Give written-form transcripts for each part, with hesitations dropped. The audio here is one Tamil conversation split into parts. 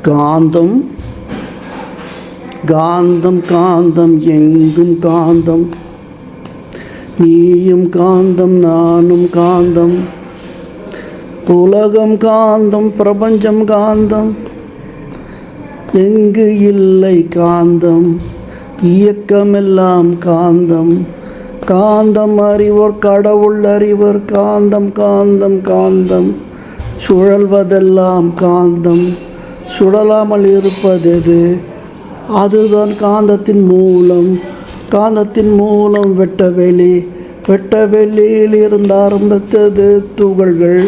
காந்தம் காந்தம் காந்தம் எங்கும் காந்தம், நீயும் காந்தம் நானும் காந்தம், உலகம் காந்தம் பிரபஞ்சம் காந்தம், எங்கு இல்லை காந்தம் இயக்கமெல்லாம் காந்தம், காந்தம் அறிவோர் கடவுள் அறிவர், காந்தம் காந்தம் காந்தம் சுழல்வதெல்லாம் காந்தம், சுழலாமல் இருப்பதெது? அதுதான் காந்தத்தின் மூலம். காந்தத்தின் மூலம் வெட்டவெளி, வெட்டவெளியில் இருந்து ஆரம்பித்தது துகள்கள்,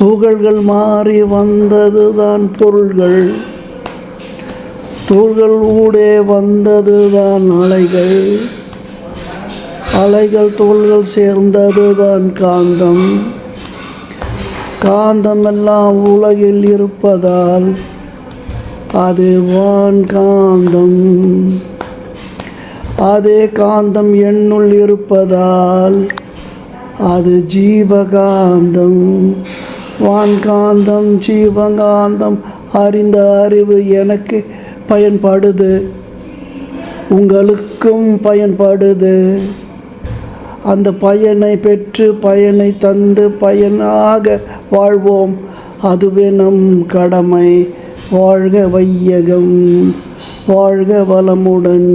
துகள்கள் மாறி வந்தது தான் பொருள்கள், துகள்கள் ஊடே வந்தது தான் அலைகள், அலைகள் துகள்கள் சேர்ந்தது தான் காந்தம். காந்தமெல்லாம் உலகில் இருப்பதால் அது வான் காந்தம், அதே காந்தம் என்னுள் இருப்பதால் அது ஜீவகாந்தம். வான்காந்தம் ஜீவகாந்தம் அறிந்த அறிவு எனக்கு பயன்படுது, உங்களுக்கும் பயன்படுது. அந்த பயனை பெற்று பயனை தந்து பயனாக வாழ்வோம், அதுவே நம் கடமை. வாழ்க வையகம், வாழ்க வளமுடன்.